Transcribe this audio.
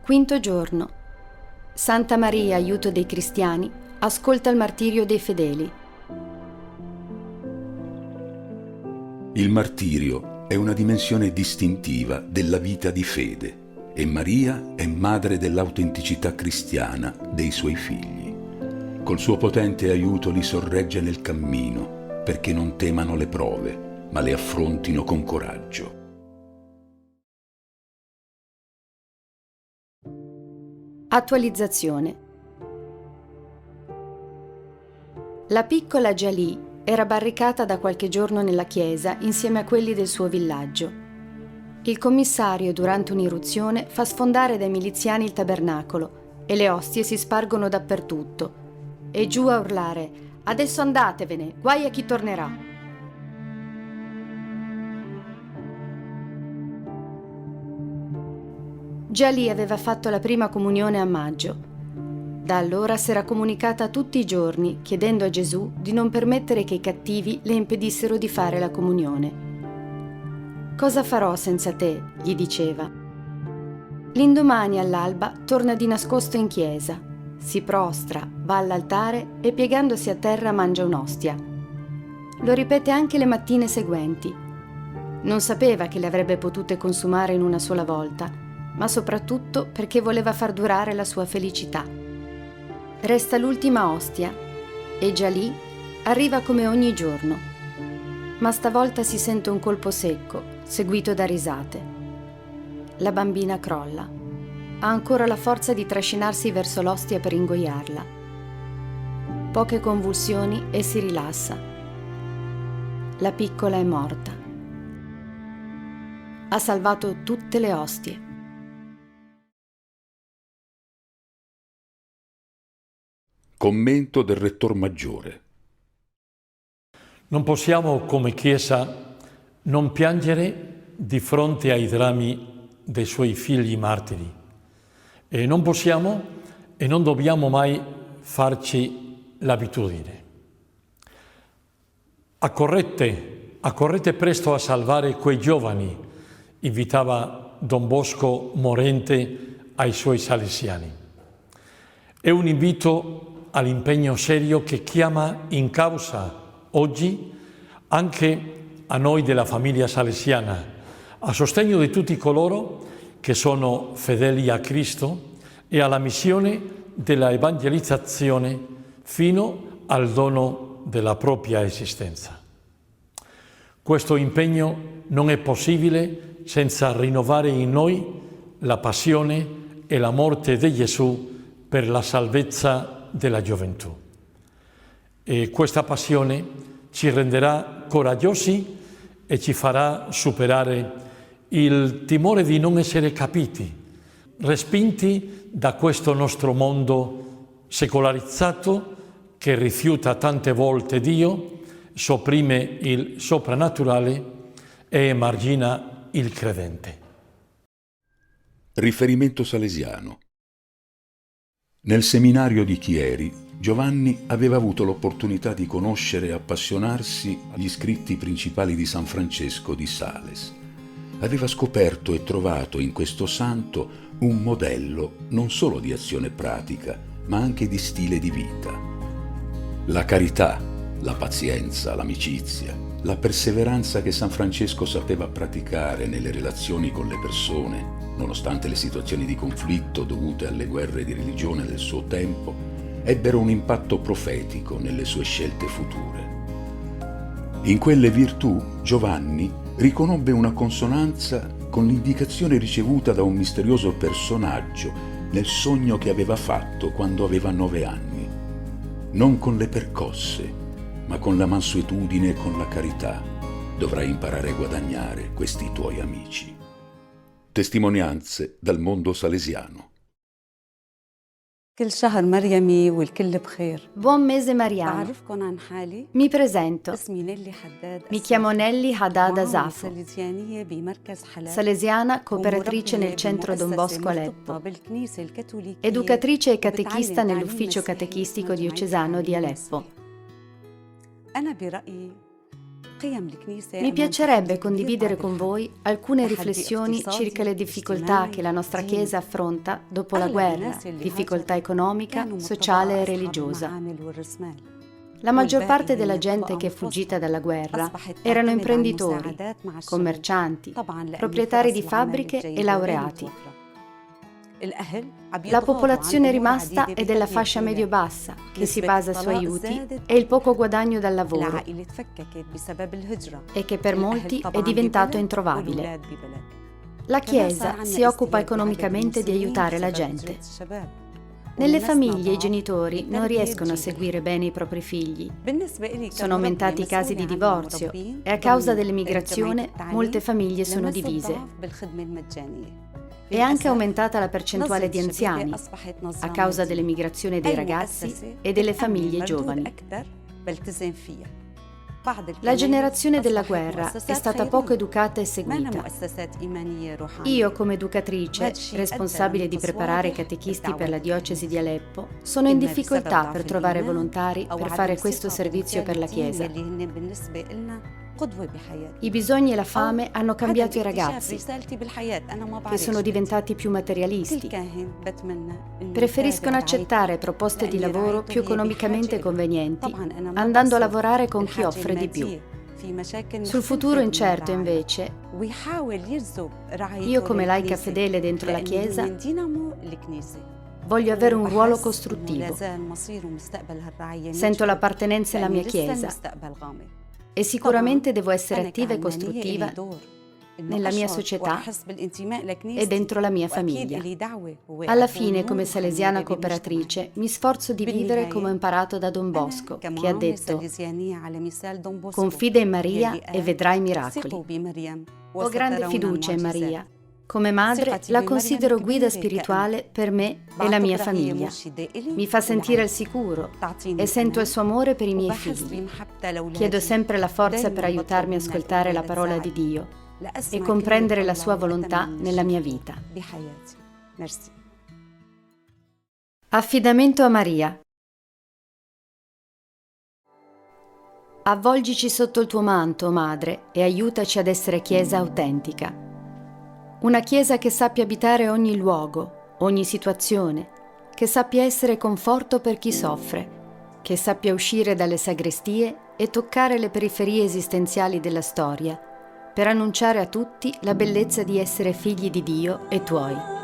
Quinto giorno. Santa Maria, aiuto dei cristiani, ascolta il martirio dei fedeli. Il martirio è una dimensione distintiva della vita di fede e Maria è madre dell'autenticità cristiana dei suoi figli. Col suo potente aiuto li sorregge nel cammino perché non temano le prove, ma le affrontino con coraggio. Attualizzazione. La piccola Jalì era barricata da qualche giorno nella chiesa insieme a quelli del suo villaggio. Il commissario, durante un'irruzione, fa sfondare dai miliziani il tabernacolo e le ostie si spargono dappertutto. E giù a urlare: «Adesso andatevene, guai a chi tornerà!» Jalì aveva fatto la prima comunione a maggio. Da allora s'era comunicata tutti i giorni, chiedendo a Gesù di non permettere che i cattivi le impedissero di fare la comunione. «Cosa farò senza te?» gli diceva. L'indomani all'alba torna di nascosto in chiesa, si prostra, va all'altare e piegandosi a terra mangia un'ostia. Lo ripete anche le mattine seguenti. Non sapeva che le avrebbe potute consumare in una sola volta, ma soprattutto perché voleva far durare la sua felicità. Resta l'ultima ostia e Jalì arriva come ogni giorno, ma stavolta si sente un colpo secco, seguito da risate. La bambina crolla. Ha ancora la forza di trascinarsi verso l'ostia per ingoiarla. Poche convulsioni e si rilassa. La piccola è morta. Ha salvato tutte le ostie. Commento del Rettor Maggiore. Non possiamo come Chiesa non piangere di fronte ai drammi dei suoi figli martiri e non possiamo e non dobbiamo mai farci l'abitudine. Accorrete presto a salvare quei giovani, invitava Don Bosco morente ai suoi salesiani. È un invito all'impegno serio che chiama in causa oggi anche a noi della famiglia salesiana, a sostegno di tutti coloro che sono fedeli a Cristo e alla missione della evangelizzazione fino al dono della propria esistenza. Questo impegno non è possibile senza rinnovare in noi la passione e la morte di Gesù per la salvezza della gioventù. E questa passione ci renderà coraggiosi e ci farà superare il timore di non essere capiti, respinti da questo nostro mondo secolarizzato che rifiuta tante volte Dio, sopprime il soprannaturale e emargina il credente. Riferimento salesiano. Nel seminario di Chieri, Giovanni aveva avuto l'opportunità di conoscere e appassionarsi agli scritti principali di San Francesco di Sales. Aveva scoperto e trovato in questo santo un modello non solo di azione pratica, ma anche di stile di vita. La carità, la pazienza, l'amicizia, la perseveranza che San Francesco sapeva praticare nelle relazioni con le persone, nonostante le situazioni di conflitto dovute alle guerre di religione del suo tempo, ebbero un impatto profetico nelle sue scelte future. In quelle virtù Giovanni riconobbe una consonanza con l'indicazione ricevuta da un misterioso personaggio nel sogno che aveva fatto quando aveva 9 anni. Non con le percosse, ma con la mansuetudine e con la carità dovrai imparare a guadagnare questi tuoi amici. Testimonianze dal mondo salesiano. كل شهر مريمي والكل بخير. Buon mese mariano. بعرفكم عن حالي. Mi presento. اسمي نيلي حداد. Mi chiamo Nelly Haddad Asafo, ساليزيانية بمركز حلب. salesiana, cooperatrice nel centro Don Bosco Aleppo, educatrice e catechista nell'ufficio catechistico diocesano di Aleppo. أنا برأيي Mi piacerebbe condividere con voi alcune riflessioni circa le difficoltà che la nostra Chiesa affronta dopo la guerra, difficoltà economica, sociale e religiosa. La maggior parte della gente che è fuggita dalla guerra erano imprenditori, commercianti, proprietari di fabbriche e laureati. La popolazione rimasta è della fascia medio-bassa, che si basa su aiuti e il poco guadagno dal lavoro e che per molti è diventato introvabile. La Chiesa si occupa economicamente di aiutare la gente. Nelle famiglie i genitori non riescono a seguire bene i propri figli. Sono aumentati i casi di divorzio e a causa dell'emigrazione molte famiglie sono divise. È anche aumentata la percentuale di anziani a causa dell'emigrazione dei ragazzi e delle famiglie giovani. La generazione della guerra è stata poco educata e seguita. Io, come educatrice, responsabile di preparare catechisti per la diocesi di Aleppo, sono in difficoltà per trovare volontari per fare questo servizio per la Chiesa. I bisogni e la fame hanno cambiato i ragazzi, che sono diventati più materialisti. Preferiscono accettare proposte di lavoro più economicamente convenienti, andando a lavorare con chi offre di più. Sul futuro incerto, invece, io come laica fedele dentro la Chiesa voglio avere un ruolo costruttivo. Sento l'appartenenza alla mia Chiesa e sicuramente devo essere attiva e costruttiva nella mia società e dentro la mia famiglia. Alla fine, come salesiana cooperatrice, mi sforzo di vivere come ho imparato da Don Bosco, che ha detto: confida in Maria e vedrai miracoli. Ho grande fiducia in Maria. Come madre la considero guida spirituale per me e la mia famiglia. Mi fa sentire al sicuro e sento il suo amore per i miei figli. Chiedo sempre la forza per aiutarmi a ascoltare la parola di Dio e comprendere la sua volontà nella mia vita. Affidamento a Maria. Avvolgici sotto il tuo manto, Madre, e aiutaci ad essere Chiesa autentica. Una Chiesa che sappia abitare ogni luogo, ogni situazione, che sappia essere conforto per chi soffre, che sappia uscire dalle sagrestie e toccare le periferie esistenziali della storia, per annunciare a tutti la bellezza di essere figli di Dio e tuoi.